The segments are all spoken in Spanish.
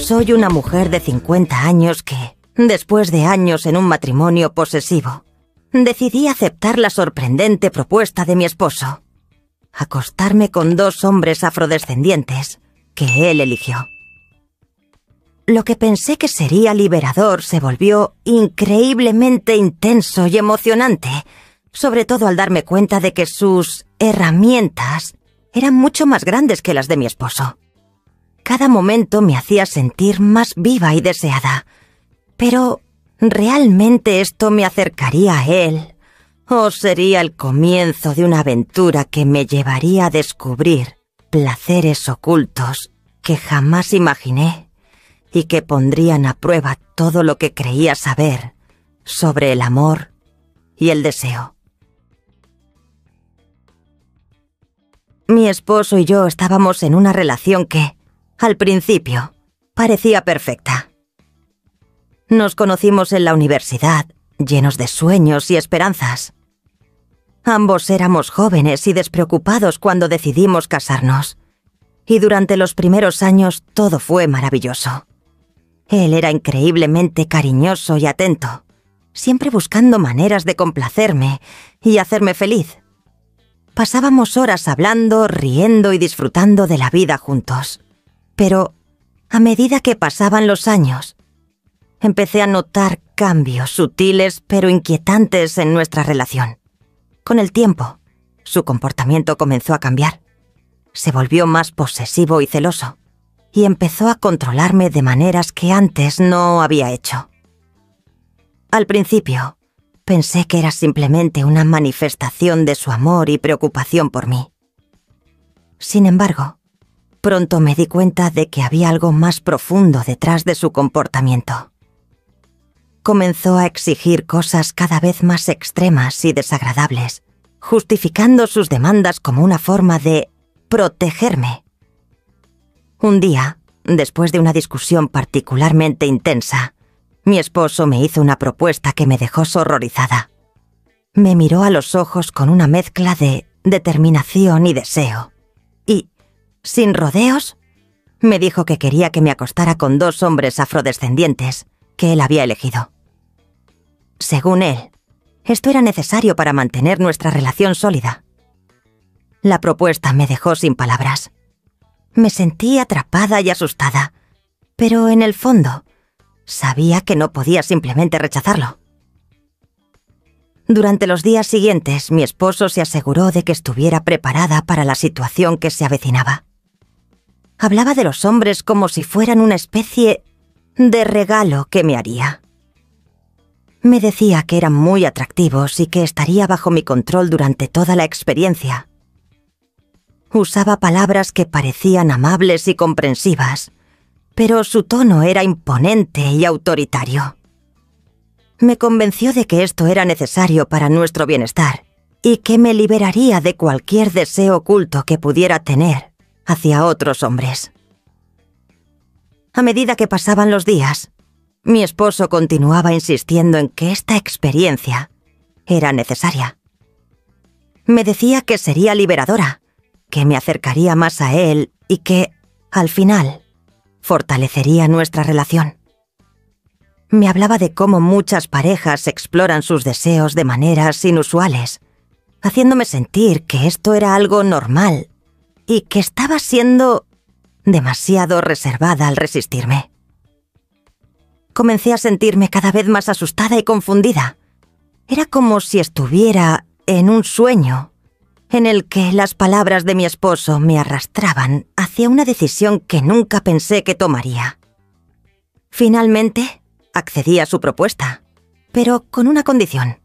Soy una mujer de 50 años que, después de años en un matrimonio posesivo, decidí aceptar la sorprendente propuesta de mi esposo: acostarme con 2 hombres afrodescendientes que él eligió. Lo que pensé que sería liberador se volvió increíblemente intenso y emocionante, sobre todo al darme cuenta de que sus herramientas eran mucho más grandes que las de mi esposo. Cada momento me hacía sentir más viva y deseada. Pero, ¿realmente esto me acercaría a él? ¿O sería el comienzo de una aventura que me llevaría a descubrir placeres ocultos que jamás imaginé y que pondrían a prueba todo lo que creía saber sobre el amor y el deseo? Mi esposo y yo estábamos en una relación que, al principio, parecía perfecta. Nos conocimos en la universidad, llenos de sueños y esperanzas. Ambos éramos jóvenes y despreocupados cuando decidimos casarnos, y durante los primeros años todo fue maravilloso. Él era increíblemente cariñoso y atento, siempre buscando maneras de complacerme y hacerme feliz. Pasábamos horas hablando, riendo y disfrutando de la vida juntos. Pero, a medida que pasaban los años, empecé a notar cambios sutiles pero inquietantes en nuestra relación. Con el tiempo, su comportamiento comenzó a cambiar. Se volvió más posesivo y celoso, y empezó a controlarme de maneras que antes no había hecho. Al principio, pensé que era simplemente una manifestación de su amor y preocupación por mí. Sin embargo, pronto me di cuenta de que había algo más profundo detrás de su comportamiento. Comenzó a exigir cosas cada vez más extremas y desagradables, justificando sus demandas como una forma de protegerme. Un día, después de una discusión particularmente intensa, mi esposo me hizo una propuesta que me dejó horrorizada. Me miró a los ojos con una mezcla de determinación y deseo, y, sin rodeos, me dijo que quería que me acostara con 2 hombres afrodescendientes que él había elegido. Según él, esto era necesario para mantener nuestra relación sólida. La propuesta me dejó sin palabras. Me sentí atrapada y asustada, pero en el fondo, sabía que no podía simplemente rechazarlo. Durante los días siguientes, mi esposo se aseguró de que estuviera preparada para la situación que se avecinaba. Hablaba de los hombres como si fueran una especie de regalo que me haría. Me decía que eran muy atractivos y que estaría bajo mi control durante toda la experiencia. Usaba palabras que parecían amables y comprensivas, pero su tono era imponente y autoritario. Me convenció de que esto era necesario para nuestro bienestar y que me liberaría de cualquier deseo oculto que pudiera tener hacia otros hombres. A medida que pasaban los días, mi esposo continuaba insistiendo en que esta experiencia era necesaria. Me decía que sería liberadora, que me acercaría más a él y que, al final, fortalecería nuestra relación. Me hablaba de cómo muchas parejas exploran sus deseos de maneras inusuales, haciéndome sentir que esto era algo normal y que estaba siendo demasiado reservada al resistirme. Comencé a sentirme cada vez más asustada y confundida. Era como si estuviera en un sueño en el que las palabras de mi esposo me arrastraban hacia una decisión que nunca pensé que tomaría. Finalmente, accedí a su propuesta, pero con una condición: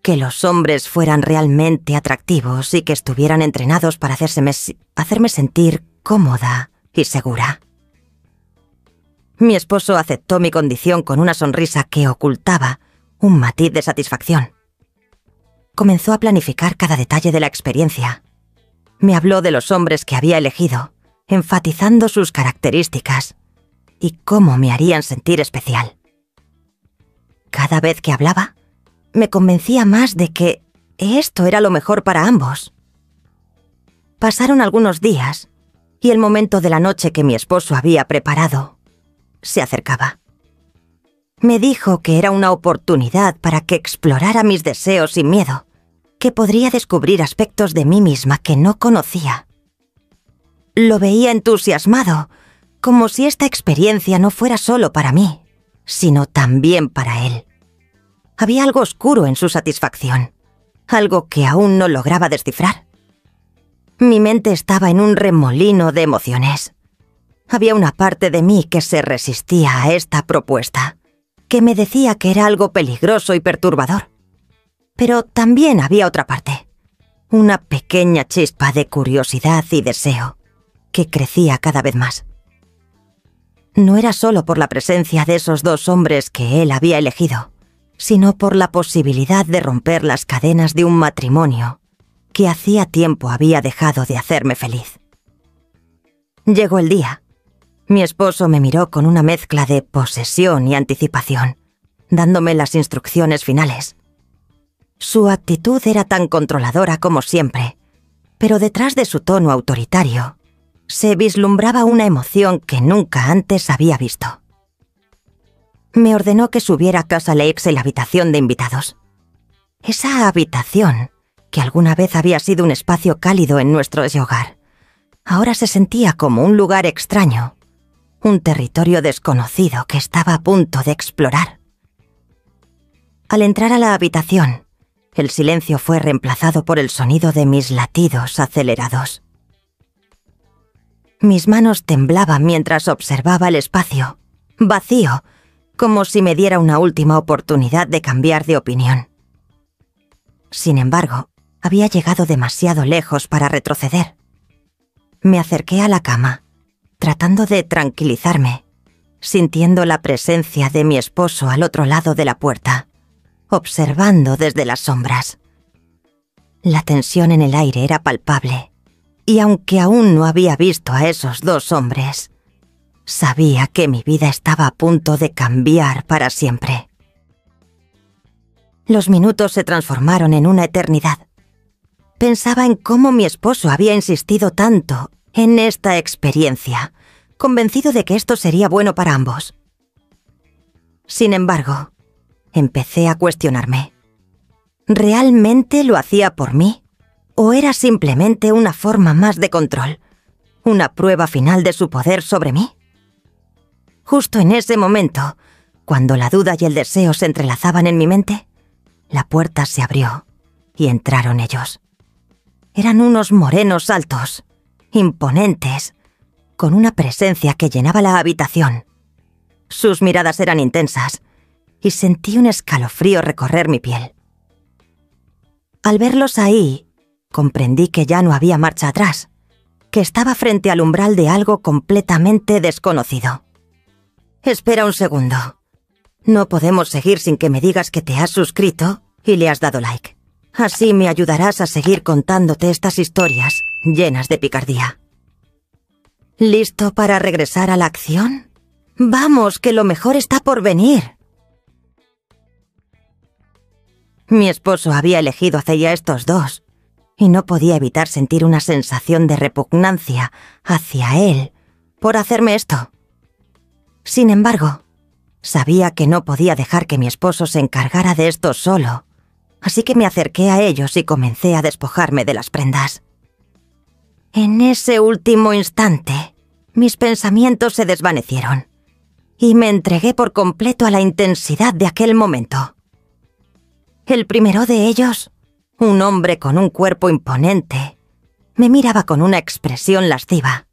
que los hombres fueran realmente atractivos y que estuvieran entrenados para hacerme sentir cómoda y segura. Mi esposo aceptó mi condición con una sonrisa que ocultaba un matiz de satisfacción. Comenzó a planificar cada detalle de la experiencia. Me habló de los hombres que había elegido, enfatizando sus características y cómo me harían sentir especial. Cada vez que hablaba, me convencía más de que esto era lo mejor para ambos. Pasaron algunos días y el momento de la noche que mi esposo había preparado se acercaba. Me dijo que era una oportunidad para que explorara mis deseos sin miedo, que podría descubrir aspectos de mí misma que no conocía. Lo veía entusiasmado, como si esta experiencia no fuera solo para mí, sino también para él. Había algo oscuro en su satisfacción, algo que aún no lograba descifrar. Mi mente estaba en un remolino de emociones. Había una parte de mí que se resistía a esta propuesta, que me decía que era algo peligroso y perturbador. Pero también había otra parte, una pequeña chispa de curiosidad y deseo, que crecía cada vez más. No era solo por la presencia de esos dos hombres que él había elegido, sino por la posibilidad de romper las cadenas de un matrimonio que hacía tiempo había dejado de hacerme feliz. Llegó el día. Mi esposo me miró con una mezcla de posesión y anticipación, dándome las instrucciones finales. Su actitud era tan controladora como siempre, pero detrás de su tono autoritario se vislumbraba una emoción que nunca antes había visto. Me ordenó que subiera a Casa Lakes en la habitación de invitados. Esa habitación, que alguna vez había sido un espacio cálido en nuestro hogar, ahora se sentía como un lugar extraño, un territorio desconocido que estaba a punto de explorar. Al entrar a la habitación, el silencio fue reemplazado por el sonido de mis latidos acelerados. Mis manos temblaban mientras observaba el espacio, vacío, como si me diera una última oportunidad de cambiar de opinión. Sin embargo, había llegado demasiado lejos para retroceder. Me acerqué a la cama, tratando de tranquilizarme, sintiendo la presencia de mi esposo al otro lado de la puerta, observando desde las sombras. La tensión en el aire era palpable, y aunque aún no había visto a esos dos hombres, sabía que mi vida estaba a punto de cambiar para siempre. Los minutos se transformaron en una eternidad. Pensaba en cómo mi esposo había insistido tanto en esta experiencia, convencido de que esto sería bueno para ambos. Sin embargo, empecé a cuestionarme. ¿Realmente lo hacía por mí? ¿O era simplemente una forma más de control? ¿Una prueba final de su poder sobre mí? Justo en ese momento, cuando la duda y el deseo se entrelazaban en mi mente, la puerta se abrió y entraron ellos. Eran unos morenos altos, imponentes, con una presencia que llenaba la habitación. Sus miradas eran intensas, y sentí un escalofrío recorrer mi piel. Al verlos ahí, comprendí que ya no había marcha atrás, que estaba frente al umbral de algo completamente desconocido. Espera un segundo. No podemos seguir sin que me digas que te has suscrito y le has dado like. Así me ayudarás a seguir contándote estas historias llenas de picardía. ¿Listo para regresar a la acción? ¡Vamos, que lo mejor está por venir! Mi esposo había elegido hacia estos dos, y no podía evitar sentir una sensación de repugnancia hacia él por hacerme esto. Sin embargo, sabía que no podía dejar que mi esposo se encargara de esto solo, así que me acerqué a ellos y comencé a despojarme de las prendas. En ese último instante, mis pensamientos se desvanecieron y me entregué por completo a la intensidad de aquel momento. El primero de ellos, un hombre con un cuerpo imponente, me miraba con una expresión lasciva.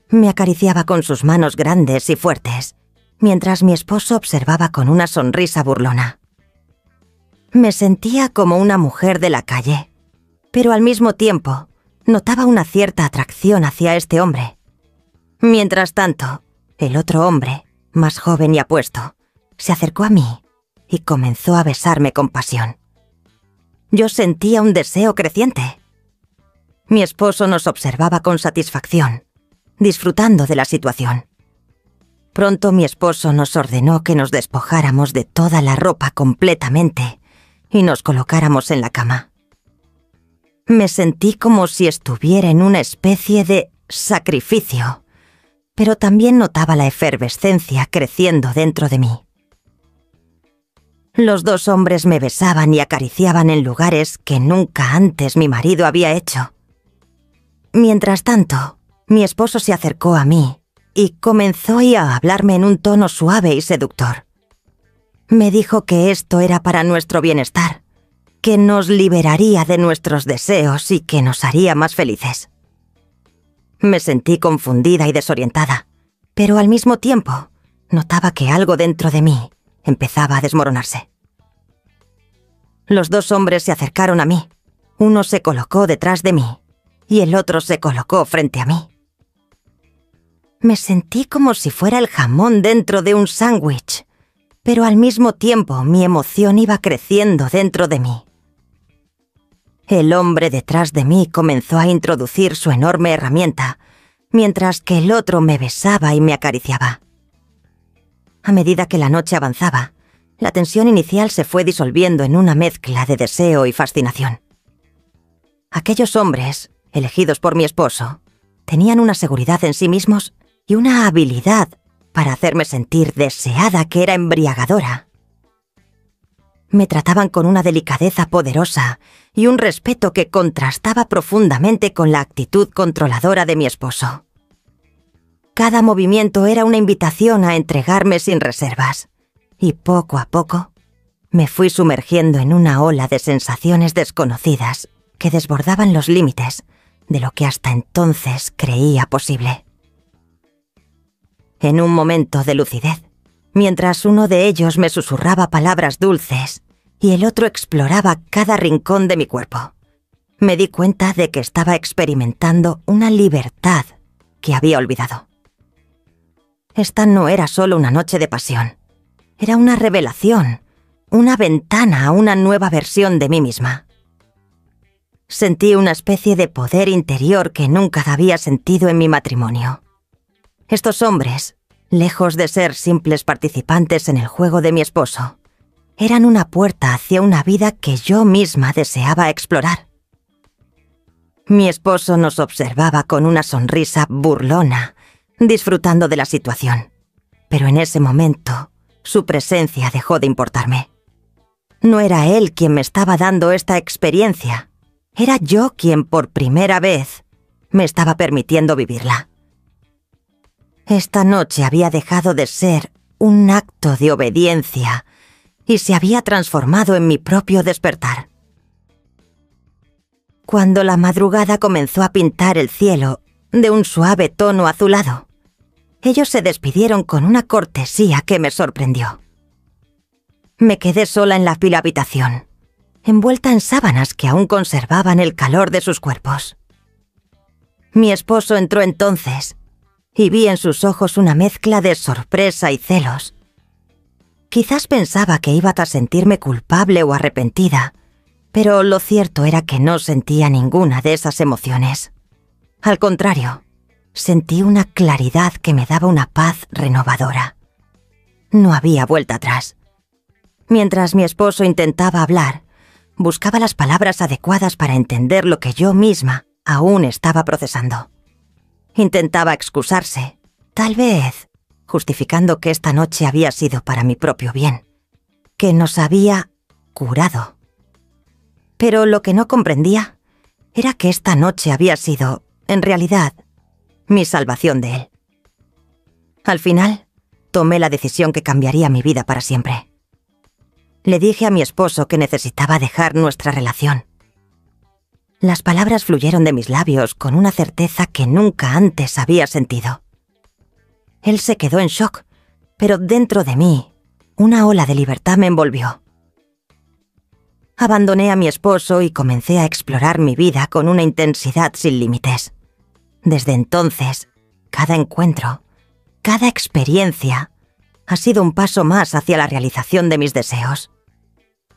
Me acariciaba con sus manos grandes y fuertes, mientras mi esposo observaba con una sonrisa burlona. Me sentía como una mujer de la calle, pero al mismo tiempo notaba una cierta atracción hacia este hombre. Mientras tanto, el otro hombre, más joven y apuesto, se acercó a mí y comenzó a besarme con pasión. Yo sentía un deseo creciente. Mi esposo nos observaba con satisfacción, disfrutando de la situación. Pronto mi esposo nos ordenó que nos despojáramos de toda la ropa completamente y nos colocáramos en la cama. Me sentí como si estuviera en una especie de sacrificio, pero también notaba la efervescencia creciendo dentro de mí. Los dos hombres me besaban y acariciaban en lugares que nunca antes mi marido había hecho. Mientras tanto, mi esposo se acercó a mí y comenzó a hablarme en un tono suave y seductor. Me dijo que esto era para nuestro bienestar, que nos liberaría de nuestros deseos y que nos haría más felices. Me sentí confundida y desorientada, pero al mismo tiempo notaba que algo dentro de mí empezaba a desmoronarse. Los dos hombres se acercaron a mí. Uno se colocó detrás de mí y el otro se colocó frente a mí. Me sentí como si fuera el jamón dentro de un sándwich, pero al mismo tiempo mi emoción iba creciendo dentro de mí. El hombre detrás de mí comenzó a introducir su enorme herramienta, mientras que el otro me besaba y me acariciaba. A medida que la noche avanzaba, la tensión inicial se fue disolviendo en una mezcla de deseo y fascinación. Aquellos hombres, elegidos por mi esposo, tenían una seguridad en sí mismos y una habilidad para hacerme sentir deseada que era embriagadora. Me trataban con una delicadeza poderosa y un respeto que contrastaba profundamente con la actitud controladora de mi esposo. Cada movimiento era una invitación a entregarme sin reservas, y poco a poco me fui sumergiendo en una ola de sensaciones desconocidas que desbordaban los límites de lo que hasta entonces creía posible. En un momento de lucidez, mientras uno de ellos me susurraba palabras dulces y el otro exploraba cada rincón de mi cuerpo, me di cuenta de que estaba experimentando una libertad que había olvidado. Esta no era solo una noche de pasión, era una revelación, una ventana a una nueva versión de mí misma. Sentí una especie de poder interior que nunca había sentido en mi matrimonio. Estos hombres, lejos de ser simples participantes en el juego de mi esposo, eran una puerta hacia una vida que yo misma deseaba explorar. Mi esposo nos observaba con una sonrisa burlona, disfrutando de la situación, pero en ese momento su presencia dejó de importarme. No era él quien me estaba dando esta experiencia, era yo quien por primera vez me estaba permitiendo vivirla. Esta noche había dejado de ser un acto de obediencia y se había transformado en mi propio despertar. Cuando la madrugada comenzó a pintar el cielo de un suave tono azulado, ellos se despidieron con una cortesía que me sorprendió. Me quedé sola en la habitación, envuelta en sábanas que aún conservaban el calor de sus cuerpos. Mi esposo entró entonces y vi en sus ojos una mezcla de sorpresa y celos. Quizás pensaba que iba a sentirme culpable o arrepentida, pero lo cierto era que no sentía ninguna de esas emociones. Al contrario, sentí una claridad que me daba una paz renovadora. No había vuelta atrás. Mientras mi esposo intentaba hablar, buscaba las palabras adecuadas para entender lo que yo misma aún estaba procesando. Intentaba excusarse, tal vez justificando que esta noche había sido para mi propio bien, que nos había curado. Pero lo que no comprendía era que esta noche había sido, en realidad, mi salvación de él. Al final, tomé la decisión que cambiaría mi vida para siempre. Le dije a mi esposo que necesitaba dejar nuestra relación. Las palabras fluyeron de mis labios con una certeza que nunca antes había sentido. Él se quedó en shock, pero dentro de mí, una ola de libertad me envolvió. Abandoné a mi esposo y comencé a explorar mi vida con una intensidad sin límites. Desde entonces, cada encuentro, cada experiencia, ha sido un paso más hacia la realización de mis deseos.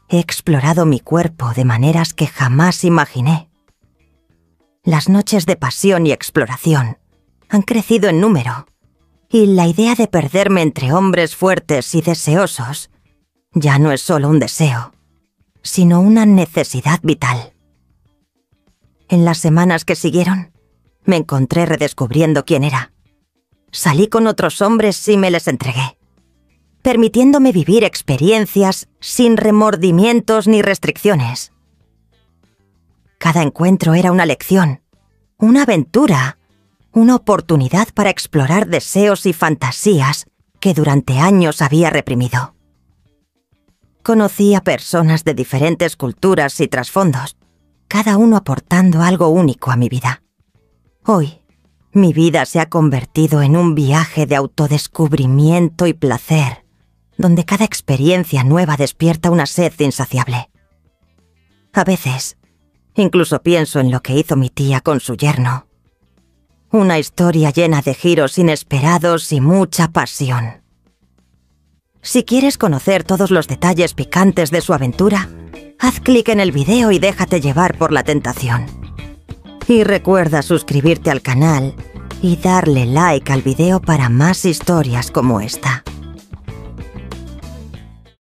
He explorado mi cuerpo de maneras que jamás imaginé. Las noches de pasión y exploración han crecido en número, y la idea de perderme entre hombres fuertes y deseosos ya no es solo un deseo, sino una necesidad vital. En las semanas que siguieron, me encontré redescubriendo quién era. salí con otros hombres y me les entregué, permitiéndome vivir experiencias sin remordimientos ni restricciones. Cada encuentro era una lección, una aventura, una oportunidad para explorar deseos y fantasías que durante años había reprimido. Conocí a personas de diferentes culturas y trasfondos, cada uno aportando algo único a mi vida. Hoy, mi vida se ha convertido en un viaje de autodescubrimiento y placer, donde cada experiencia nueva despierta una sed insaciable. A veces, incluso pienso en lo que hizo mi tía con su yerno. Una historia llena de giros inesperados y mucha pasión. Si quieres conocer todos los detalles picantes de su aventura, haz clic en el video y déjate llevar por la tentación. Y recuerda suscribirte al canal y darle like al video para más historias como esta.